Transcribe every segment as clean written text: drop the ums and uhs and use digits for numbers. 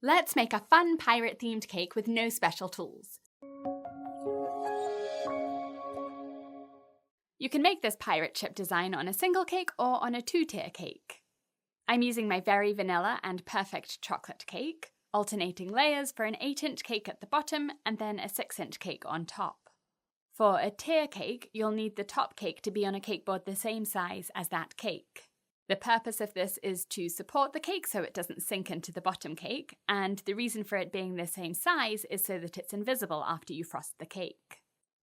Let's make a fun pirate-themed cake with no special tools. You can make this pirate ship design on a single cake or on a 2-tier cake. I'm using my very vanilla and perfect chocolate cake, alternating layers for an 8-inch cake at the bottom and then a 6-inch cake on top. For a tier cake, you'll need the top cake to be on a cake board the same size as that cake. The purpose of this is to support the cake so it doesn't sink into the bottom cake, and the reason for it being the same size is so that it's invisible after you frost the cake.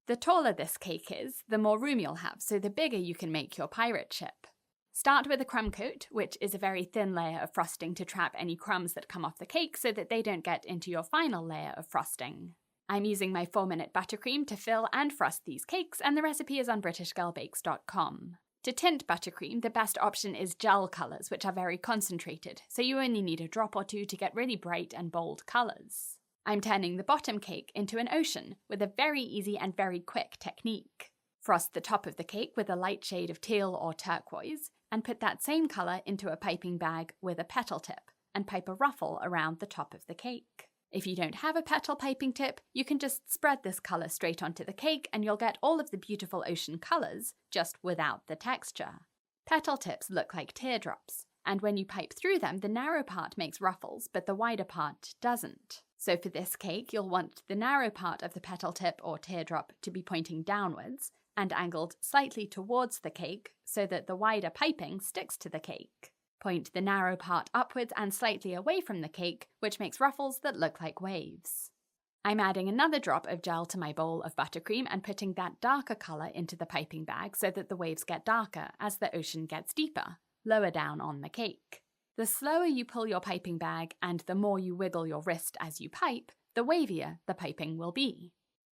The taller this cake is, the more room you'll have, so the bigger you can make your pirate ship. Start with a crumb coat, which is a very thin layer of frosting to trap any crumbs that come off the cake so that they don't get into your final layer of frosting. I'm using my 4-Minute Buttercream to fill and frost these cakes, and the recipe is on BritishGirlBakes.com. To tint buttercream, the best option is gel colours, which are very concentrated, so you only need a drop or two to get really bright and bold colours. I'm turning the bottom cake into an ocean with a very easy and very quick technique. Frost the top of the cake with a light shade of teal or turquoise, and put that same colour into a piping bag with a petal tip, and pipe a ruffle around the top of the cake. If you don't have a petal piping tip, you can just spread this colour straight onto the cake and you'll get all of the beautiful ocean colours, just without the texture. Petal tips look like teardrops, and when you pipe through them, the narrow part makes ruffles, but the wider part doesn't. So for this cake, you'll want the narrow part of the petal tip or teardrop to be pointing downwards, and angled slightly towards the cake so that the wider piping sticks to the cake. Point the narrow part upwards and slightly away from the cake, which makes ruffles that look like waves. I'm adding another drop of gel to my bowl of buttercream and putting that darker colour into the piping bag so that the waves get darker as the ocean gets deeper, lower down on the cake. The slower you pull your piping bag and the more you wiggle your wrist as you pipe, the wavier the piping will be.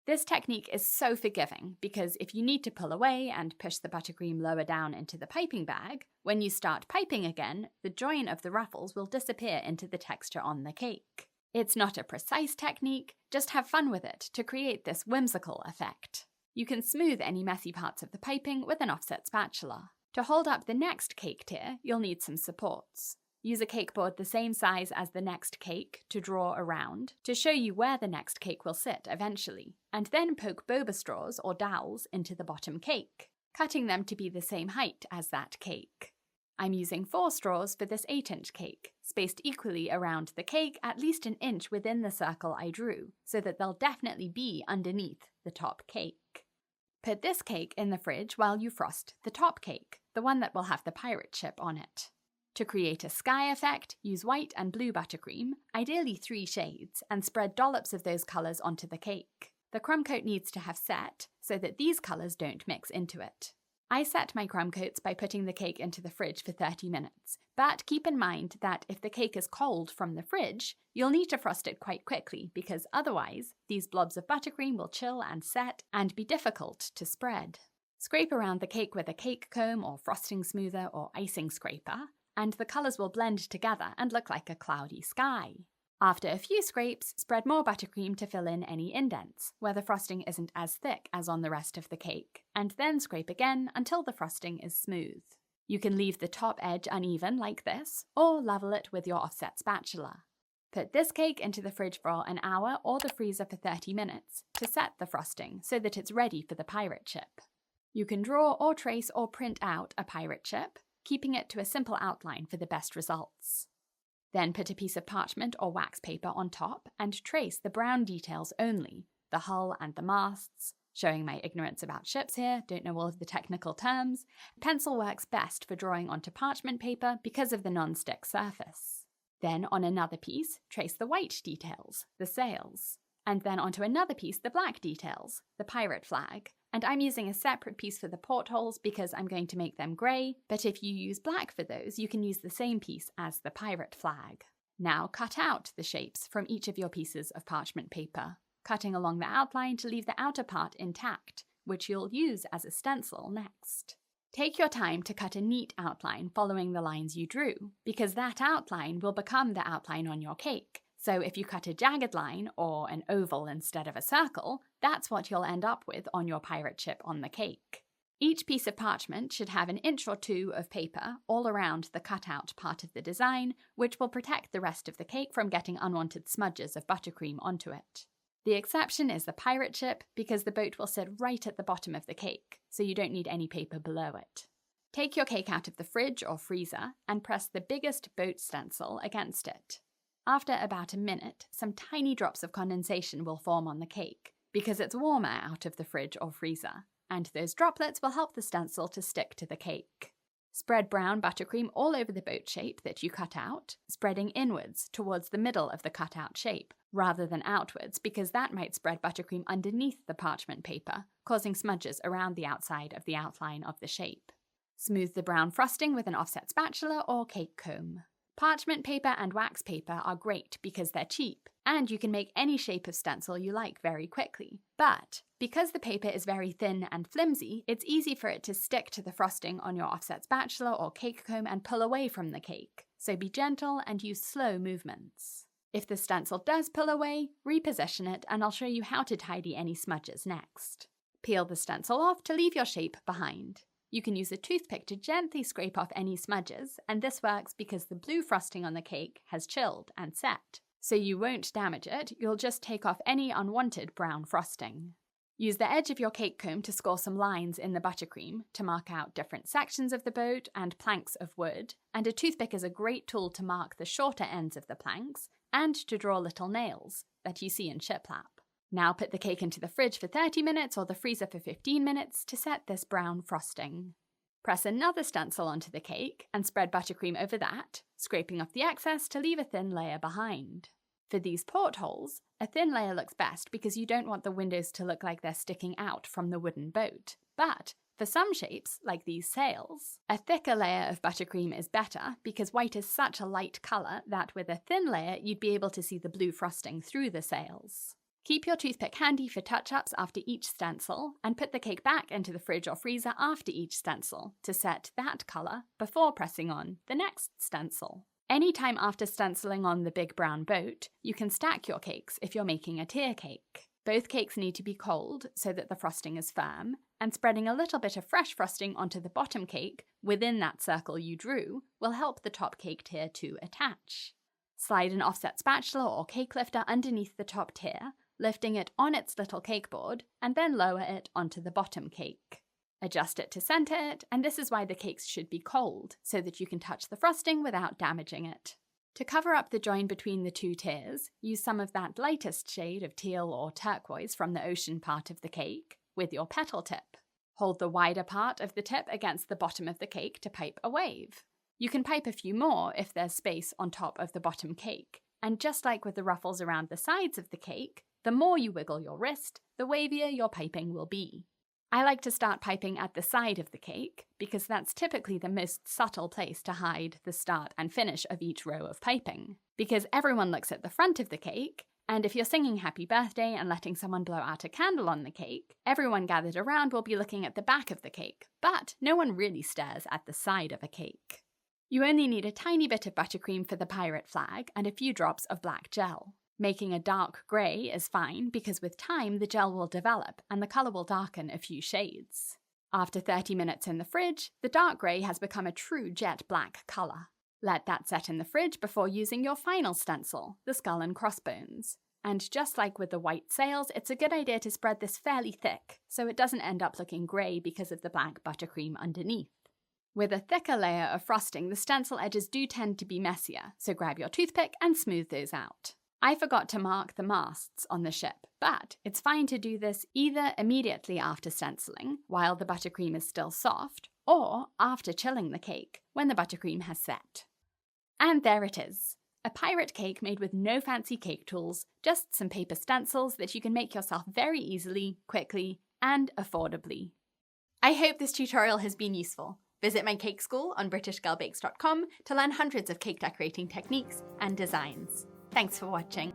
This technique is so forgiving because if you need to pull away and push the buttercream lower down into the piping bag, when you start piping again, the join of the ruffles will disappear into the texture on the cake. It's not a precise technique, just have fun with it to create this whimsical effect. You can smooth any messy parts of the piping with an offset spatula. To hold up the next cake tier, you'll need some supports. Use a cake board the same size as the next cake to draw around to show you where the next cake will sit eventually, and then poke boba straws or dowels into the bottom cake, cutting them to be the same height as that cake. I'm using 4 straws for this 8-inch cake, spaced equally around the cake at least an inch within the circle I drew, so that they'll definitely be underneath the top cake. Put this cake in the fridge while you frost the top cake, the one that will have the pirate ship on it. To create a sky effect, use white and blue buttercream, ideally 3 shades, and spread dollops of those colours onto the cake. The crumb coat needs to have set, so that these colours don't mix into it. I set my crumb coats by putting the cake into the fridge for 30 minutes, but keep in mind that if the cake is cold from the fridge, you'll need to frost it quite quickly because otherwise, these blobs of buttercream will chill and set and be difficult to spread. Scrape around the cake with a cake comb or frosting smoother or icing scraper, and the colours will blend together and look like a cloudy sky. After a few scrapes, spread more buttercream to fill in any indents, where the frosting isn't as thick as on the rest of the cake, and then scrape again until the frosting is smooth. You can leave the top edge uneven like this, or level it with your offset spatula. Put this cake into the fridge for an hour or the freezer for 30 minutes to set the frosting so that it's ready for the pirate ship. You can draw or trace or print out a pirate ship, keeping it to a simple outline for the best results. Then put a piece of parchment or wax paper on top and trace the brown details only, the hull and the masts. Showing my ignorance about ships here, don't know all of the technical terms. Pencil works best for drawing onto parchment paper because of the non-stick surface. Then on another piece, trace the white details, the sails. And then onto another piece, the black details, the pirate flag. And I'm using a separate piece for the portholes because I'm going to make them grey, but if you use black for those, you can use the same piece as the pirate flag. Now cut out the shapes from each of your pieces of parchment paper, cutting along the outline to leave the outer part intact, which you'll use as a stencil next. Take your time to cut a neat outline following the lines you drew, because that outline will become the outline on your cake. So if you cut a jagged line or an oval instead of a circle, that's what you'll end up with on your pirate ship on the cake. Each piece of parchment should have an inch or two of paper all around the cutout part of the design, which will protect the rest of the cake from getting unwanted smudges of buttercream onto it. The exception is the pirate ship, because the boat will sit right at the bottom of the cake, so you don't need any paper below it. Take your cake out of the fridge or freezer and press the biggest boat stencil against it. After about a minute, some tiny drops of condensation will form on the cake, because it's warmer out of the fridge or freezer, and those droplets will help the stencil to stick to the cake. Spread brown buttercream all over the boat shape that you cut out, spreading inwards towards the middle of the cutout shape, rather than outwards, because that might spread buttercream underneath the parchment paper, causing smudges around the outside of the outline of the shape. Smooth the brown frosting with an offset spatula or cake comb. Parchment paper and wax paper are great because they're cheap, and you can make any shape of stencil you like very quickly. But because the paper is very thin and flimsy, it's easy for it to stick to the frosting on your offset spatula or cake comb and pull away from the cake, so be gentle and use slow movements. If the stencil does pull away, reposition it, and I'll show you how to tidy any smudges next. Peel the stencil off to leave your shape behind. You can use a toothpick to gently scrape off any smudges, and this works because the blue frosting on the cake has chilled and set. So you won't damage it, you'll just take off any unwanted brown frosting. Use the edge of your cake comb to score some lines in the buttercream to mark out different sections of the boat and planks of wood, and a toothpick is a great tool to mark the shorter ends of the planks and to draw little nails that you see in shiplap. Now put the cake into the fridge for 30 minutes or the freezer for 15 minutes to set this brown frosting. Press another stencil onto the cake and spread buttercream over that, scraping off the excess to leave a thin layer behind. For these portholes, a thin layer looks best because you don't want the windows to look like they're sticking out from the wooden boat. But for some shapes, like these sails, a thicker layer of buttercream is better because white is such a light colour that with a thin layer you'd be able to see the blue frosting through the sails. Keep your toothpick handy for touch-ups after each stencil, and put the cake back into the fridge or freezer after each stencil to set that colour before pressing on the next stencil. Anytime after stenciling on the big brown boat, you can stack your cakes if you're making a tier cake. Both cakes need to be cold so that the frosting is firm, and spreading a little bit of fresh frosting onto the bottom cake within that circle you drew will help the top cake tier to attach. Slide an offset spatula or cake lifter underneath the top tier, lifting it on its little cake board, and then lower it onto the bottom cake. Adjust it to center it, and this is why the cakes should be cold, so that you can touch the frosting without damaging it. To cover up the join between the two tiers, use some of that lightest shade of teal or turquoise from the ocean part of the cake with your petal tip. Hold the wider part of the tip against the bottom of the cake to pipe a wave. You can pipe a few more if there's space on top of the bottom cake, and just like with the ruffles around the sides of the cake, the more you wiggle your wrist, the wavier your piping will be. I like to start piping at the side of the cake because that's typically the most subtle place to hide the start and finish of each row of piping. Because everyone looks at the front of the cake, and if you're singing happy birthday and letting someone blow out a candle on the cake, everyone gathered around will be looking at the back of the cake, but no one really stares at the side of a cake. You only need a tiny bit of buttercream for the pirate flag and a few drops of black gel. Making a dark grey is fine because with time the gel will develop and the colour will darken a few shades. After 30 minutes in the fridge, the dark grey has become a true jet black colour. Let that set in the fridge before using your final stencil, the skull and crossbones. And just like with the white sails, it's a good idea to spread this fairly thick so it doesn't end up looking grey because of the black buttercream underneath. With a thicker layer of frosting, the stencil edges do tend to be messier, so grab your toothpick and smooth those out. I forgot to mark the masts on the ship, but it's fine to do this either immediately after stenciling, while the buttercream is still soft, or after chilling the cake, when the buttercream has set. And there it is. A pirate cake made with no fancy cake tools, just some paper stencils that you can make yourself very easily, quickly, and affordably. I hope this tutorial has been useful. Visit my cake school on BritishGirlBakes.com to learn hundreds of cake decorating techniques and designs. Thanks for watching.